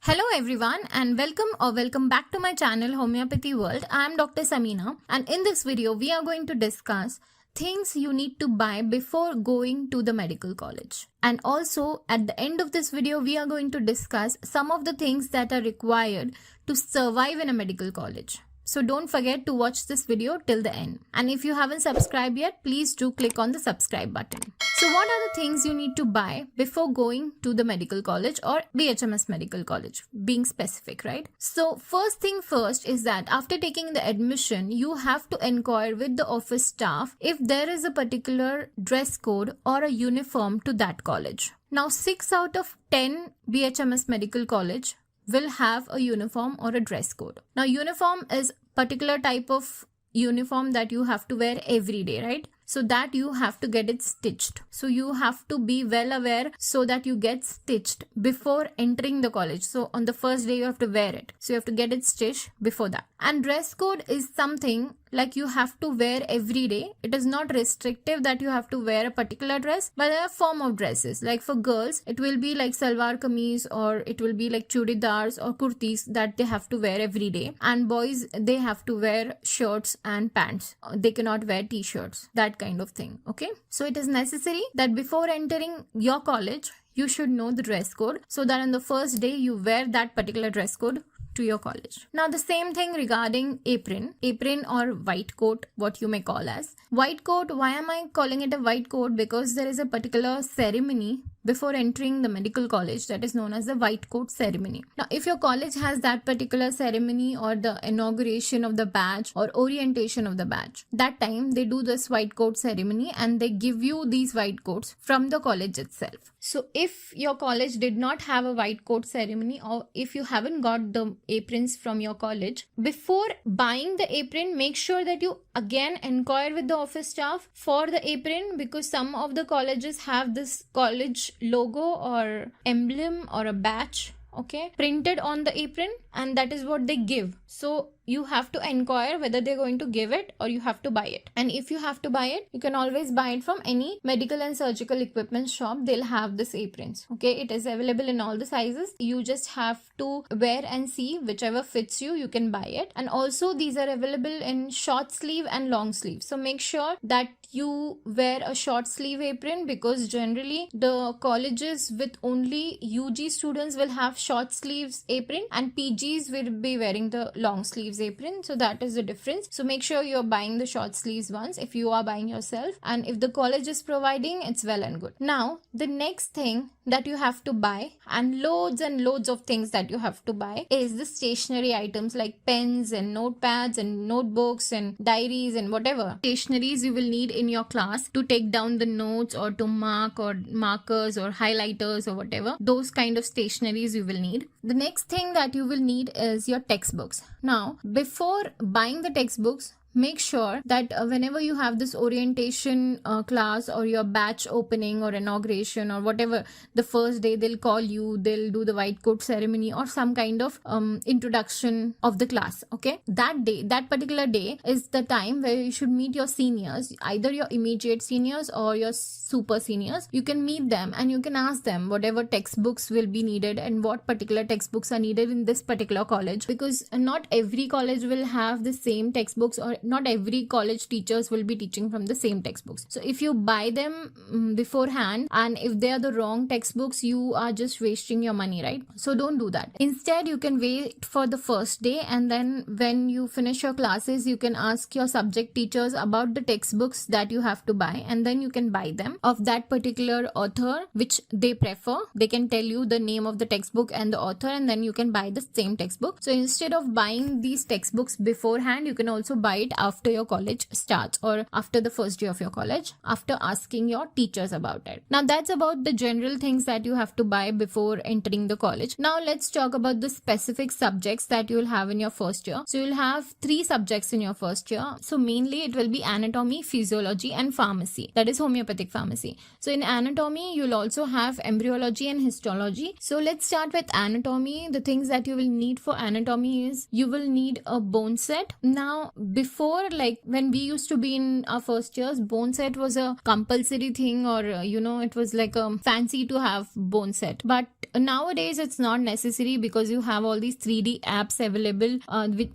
Hello everyone and welcome back to my channel Homeopathy World. I am Dr. Samina and in this video we are going to discuss things you need to buy before going to the medical college. And also at the end of this video we are going to discuss some of the things that are required to survive in a medical college. So don't forget to watch this video till the end. And if you haven't subscribed yet, please do click on the subscribe button. So what are the things you need to buy before going to the medical college or BHMS medical college, being specific, right? So first thing first is that after taking the admission, you have to inquire with the office staff if there is a particular dress code or a uniform to that college. Now 6 out of 10 BHMS medical college will have a uniform or a dress code. Now uniform is particular type of uniform that you have to wear every day, right? So that you have to get it stitched. So you have to be well aware so that you get stitched before entering the college. So on the first day you have to wear it. So you have to get it stitched before that. And dress code is something like you have to wear every day. It is not restrictive that you have to wear a particular dress, but there are form of dresses. Like for girls, it will be like salwar kameez or it will be like chudidars or kurtis that they have to wear every day. And boys, they have to wear shirts and pants. They cannot wear t-shirts, that kind of thing. Okay. So it is necessary that before entering your college, you should know the dress code so that on the first day you wear that particular dress code to your college. Now the same thing regarding apron or white coat, what you may call as. White coat, why am I calling it a white coat? Because there is a particular ceremony before entering the medical college that is known as the white coat ceremony. Now if your college has that particular ceremony or the inauguration of the badge or orientation of the badge, that time they do this white coat ceremony and they give you these white coats from the college itself. So if your college did not have a white coat ceremony or if you haven't got the aprons from your college, before buying the apron, make sure that you again inquire with the office staff for the apron, because some of the colleges have this college logo or emblem or a badge, okay, printed on the apron, and that is what they give. So you have to inquire whether they're going to give it or you have to buy it. And if you have to buy it, you can always buy it from any medical and surgical equipment shop. They'll have this aprons. Okay, it is available in all the sizes. You just have to wear and see whichever fits you, you can buy it. And also these are available in short sleeve and long sleeve. So make sure that you wear a short sleeve apron, because generally the colleges with only UG students will have short sleeves apron and PGs will be wearing the long sleeves apron. So that is the difference. So make sure you're buying the short sleeves ones if you are buying yourself, and if the college is providing, it's well and good. Now the next thing that you have to buy, and loads of things that you have to buy, is the stationery items like pens and notepads and notebooks and diaries and whatever stationeries you will need in your class to take down the notes or to mark or markers or highlighters or whatever. Those kind of stationeries you will need. The next thing that you will need is your textbooks. Now before buying the textbooks, make sure that whenever you have this orientation class or your batch opening or inauguration or whatever, the first day they'll call you, they'll do the white coat ceremony or some kind of introduction of the class. Okay, that day, that particular day is the time where you should meet your seniors, either your immediate seniors or your super seniors. You can meet them and you can ask them whatever textbooks will be needed and what particular textbooks are needed in this particular college, because not every college will have the same textbooks or not every college teachers will be teaching from the same textbooks. So if you buy them beforehand and if they are the wrong textbooks, you are just wasting your money, right? So don't do that. Instead, you can wait for the first day, and then when you finish your classes, you can ask your subject teachers about the textbooks that you have to buy, and then you can buy them of that particular author which they prefer. They can tell you the name of the textbook and the author, and then you can buy the same textbook. So instead of buying these textbooks beforehand, you can also buy it after your college starts or after the first day of your college, after asking your teachers about it. Now that's about the general things that you have to buy before entering the college. Now let's talk about the specific subjects that you will have in your first year. So you'll have 3 subjects in your first year. So mainly it will be anatomy, physiology and pharmacy, that is homeopathic pharmacy. So in anatomy you'll also have embryology and histology. So let's start with anatomy. The things that you will need for anatomy is you will need a bone set. Now before, like when we used to be in our first years, bone set was a compulsory thing, or it was like a fancy to have bone set. But nowadays it's not necessary because you have all these 3D apps available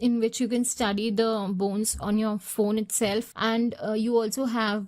in which you can study the bones on your phone itself, and you also have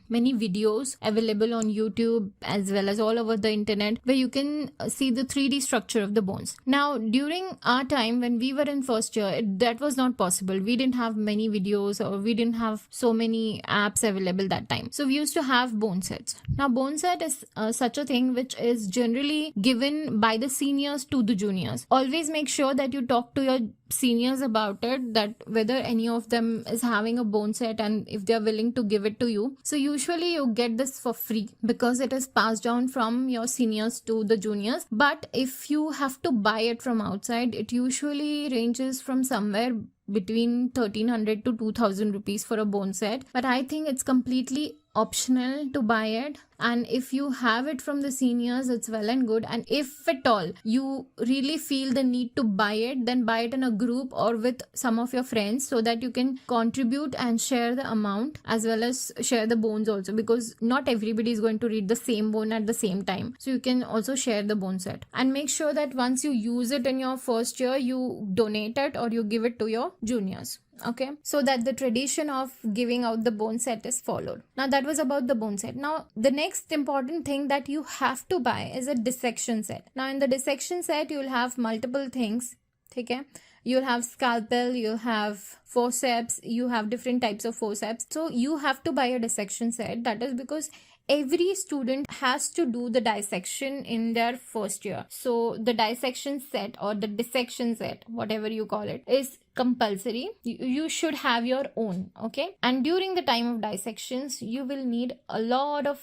many videos available on YouTube as well as all over the internet where you can see the 3D structure of the bones. Now during our time when we were in first year, that was not possible. We didn't have many videos, or we didn't have so many apps available that time, so we used to have bone sets. Now bone set is such a thing which is generally given by the seniors to the juniors. Always make sure that you talk to your seniors about it, that whether any of them is having a bone set and if they are willing to give it to you. So usually you get this for free because it is passed down from your seniors to the juniors. But if you have to buy it from outside, it usually ranges from somewhere between 1300 to 2000 rupees for a bone set. But I think it's completely optional to buy it, and if you have it from the seniors, it's well and good. And if at all you really feel the need to buy it, then buy it in a group or with some of your friends so that you can contribute and share the amount as well as share the bones also, because not everybody is going to read the same bone at the same time. So you can also share the bone set, and make sure that once you use it in your first year, you donate it or you give it to your juniors. Okay, so that the tradition of giving out the bone set is followed. Now that was about the bone set. Now the next important thing that you have to buy is a dissection set. Now in the dissection set, you'll have multiple things. Okay, you'll have scalpel, you have forceps, you have different types of forceps. So you have to buy a dissection set. That is because every student has to do the dissection in their first year. So the dissection set or the dissection set, whatever you call it, is compulsory. You should have your own. Okay, and during the time of dissections, you will need a lot of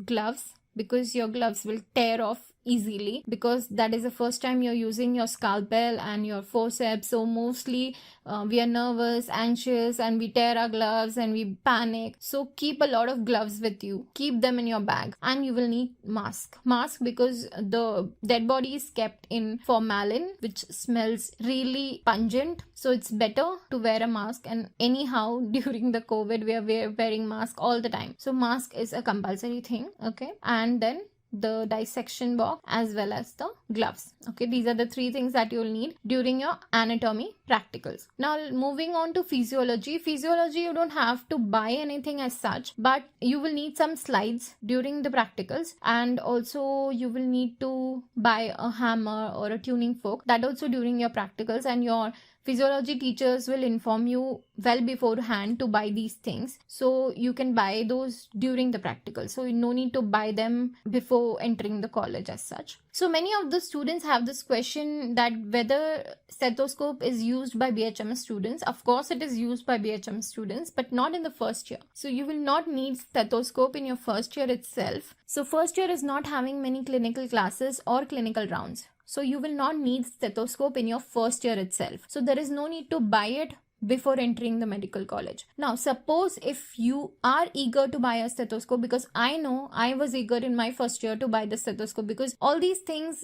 gloves because your gloves will tear off easily, because that is the first time you're using your scalpel and your forceps. So mostly we are nervous, anxious, and we tear our gloves and we panic. So keep a lot of gloves with you, keep them in your bag. And you will need mask because the dead body is kept in formalin, which smells really pungent. So it's better to wear a mask, and anyhow during the COVID we are wearing mask all the time. So mask is a compulsory thing. Okay, and then the dissection box as well as the gloves. Okay, these are the three things that you'll need during your anatomy practicals. Now moving on to physiology. You don't have to buy anything as such, but you will need some slides during the practicals, and also you will need to buy a hammer or a tuning fork, that also during your practicals. And your physiology teachers will inform you well beforehand to buy these things, so you can buy those during the practical. So no need to buy them before entering the college as such. So many of the students have this question that whether stethoscope is used by BHMS students. Of course it is used by BHMS students, but not in the first year. So you will not need stethoscope in your first year itself. So first year is not having many clinical classes or clinical rounds. So you will not need stethoscope in your first year itself. So there is no need to buy it before entering the medical college. Now suppose if you are eager to buy a stethoscope, because I know I was eager in my first year to buy the stethoscope, because all these things,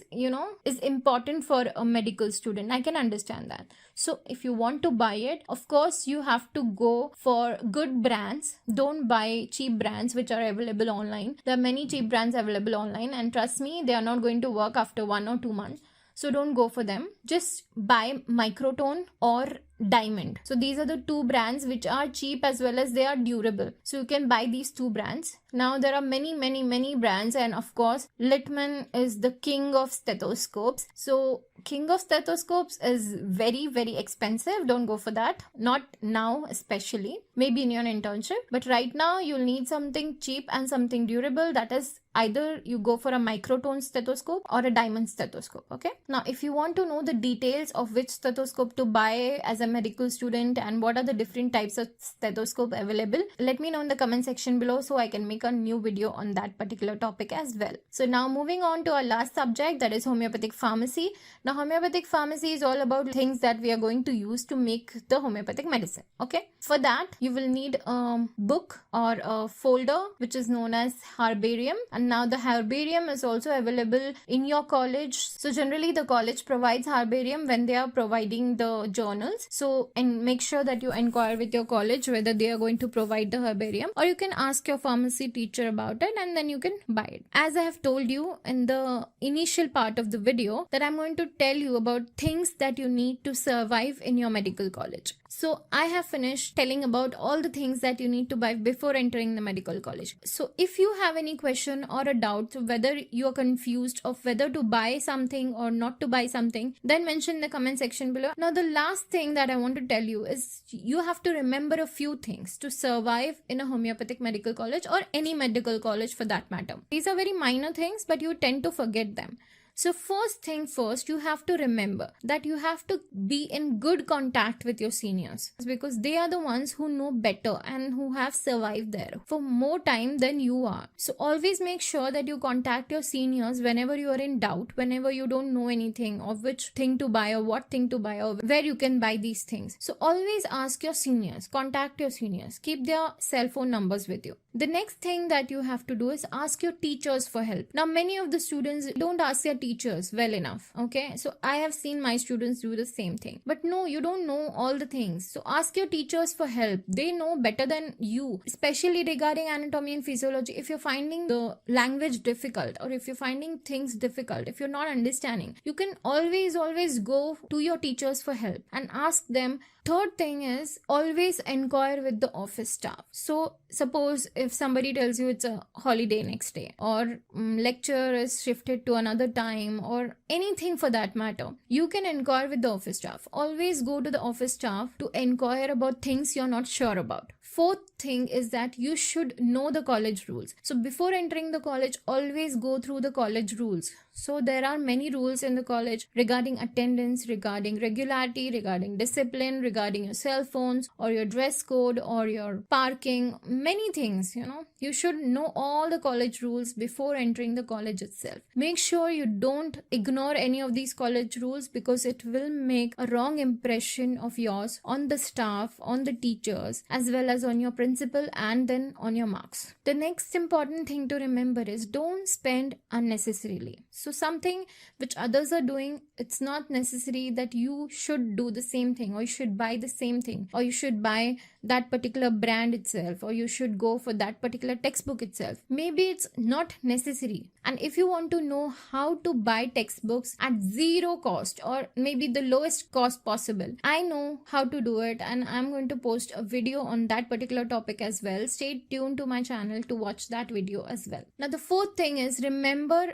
is important for a medical student. I can understand that. So if you want to buy it, of course you have to go for good brands. Don't buy cheap brands which are available online. There are many cheap brands available online, and trust me, they are not going to work after 1 or 2 months. So don't go for them. Just buy Microtone or Diamond. So these are the two brands which are cheap as well as they are durable. So you can buy these two brands. Now there are many brands, and of course Littmann is the king of stethoscopes. So king of stethoscopes is very expensive. Don't go for that. Not now especially. Maybe in your internship. But right now you'll need something cheap and something durable. That is either you go for a Microtone stethoscope or a Diamond stethoscope. Okay. Now if you want to know the details of which stethoscope to buy as a medical student and what are the different types of stethoscope available, let me know in the comment section below so I can make a new video on that particular topic as well. So now moving on to our last subject, that is homeopathic pharmacy. Now homeopathic pharmacy is all about things that we are going to use to make the homeopathic medicine. Okay. For that you will need a book or a folder which is known as Herbarium, and now the Herbarium is also available in your college. So generally the college provides Herbarium when they are providing the journals. So, and make sure that you inquire with your college whether they are going to provide the herbarium, or you can ask your pharmacy teacher about it and then you can buy it. As I have told you in the initial part of the video, that I'm going to tell you about things that you need to survive in your medical college. So I have finished telling about all the things that you need to buy before entering the medical college. So if you have any question or a doubt whether you are confused of whether to buy something or not to buy something, then mention in the comment section below. Now the last thing that I want to tell you is you have to remember a few things to survive in a homeopathic medical college or any medical college for that matter. These are very minor things, but you tend to forget them. So first thing first, you have to remember that you have to be in good contact with your seniors, because they are the ones who know better and who have survived there for more time than you are. So always make sure that you contact your seniors whenever you are in doubt, whenever you don't know anything of which thing to buy or what thing to buy or where you can buy these things. So always ask your seniors, contact your seniors, keep their cell phone numbers with you. The next thing that you have to do is ask your teachers for help. Now many of the students don't ask their teachers well enough. Okay, so I have seen my students do the same thing, but no, you don't know all the things. So ask your teachers for help. They know better than you, especially regarding anatomy and physiology. If you're finding the language difficult, or if you're finding things difficult, if you're not understanding, you can always go to your teachers for help and ask them. Third thing is always inquire with the office staff. So suppose if somebody tells you it's a holiday next day, or lecture is shifted to another time, or anything for that matter, you can inquire with the office staff. Always go to the office staff to inquire about things you're not sure about. Fourth thing is that you should know the college rules. So before entering the college, always go through the college rules. So there are many rules in the college regarding attendance, regarding regularity, regarding discipline, regarding your cell phones or your dress code or your parking, many things, you should know all the college rules before entering the college itself. Make sure you don't ignore any of these college rules, because it will make a wrong impression of yours on the staff, on the teachers, as well as on your principal and then on your marks. The next important thing to remember is don't spend unnecessarily. So something which others are doing, it's not necessary that you should do the same thing, or you should buy the same thing, or you should buy that particular brand itself, or you should go for that particular textbook itself. Maybe it's not necessary. And if you want to know how to buy textbooks at zero cost, or maybe the lowest cost possible, I know how to do it, and I'm going to post a video on that particular topic as well. Stay tuned to my channel to watch that video as well. Now the fourth thing is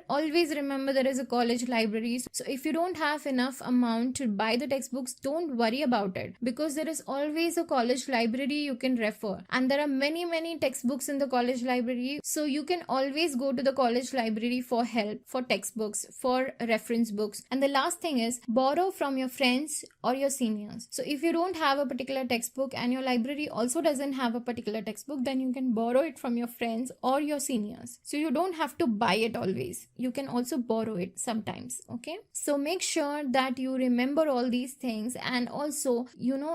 always remember there is a college library. So if you don't have enough amount to buy the textbooks, don't worry about it, because there is always a college library you can refer, and there are many textbooks in the college library. So you can always go to the college library for help, for textbooks, for reference books. And the last thing is borrow from your friends or your seniors. So if you don't have a particular textbook and your library also doesn't have a particular textbook, then you can borrow it from your friends or your seniors. So you don't have to buy it always. You can also borrow it sometimes. Okay, so make sure that you remember all these things, and also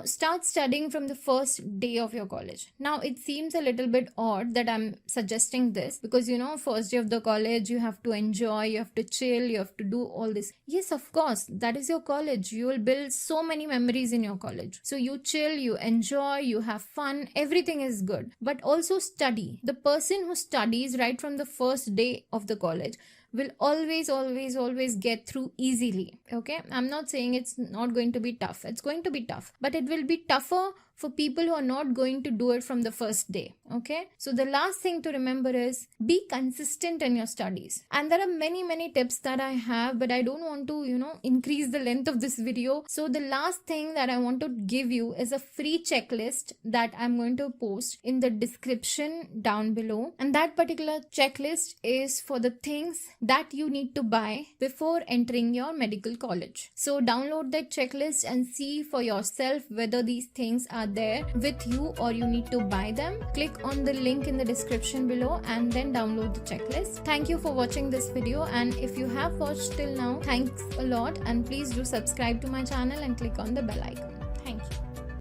start studying from the first day of your college. Now it seems a little bit odd that I'm suggesting this, because first day of the college you have to enjoy, you have to chill, you have to do all this. Yes, of course, that is your college. You will build so many memories in your college. So you chill, you enjoy, you have fun, everything is good. But also study. The person who studies right from the first day of the college will always get through easily. Okay, I'm not saying it's not going to be tough. It's going to be tough, but it will be tougher for people who are not going to do it from the first day. Okay, so the last thing to remember is be consistent in your studies. And there are many tips that I have, but I don't want to increase the length of this video. So the last thing that I want to give you is a free checklist that I'm going to post in the description down below, and that particular checklist is for the things that you need to buy before entering your medical college. So download that checklist and see for yourself whether these things are there with you or you need to buy them. Click on the link in the description below and then download the checklist. Thank you for watching this video, and if you have watched till now, thanks a lot, and please do subscribe to my channel and click on the bell icon. Thank you.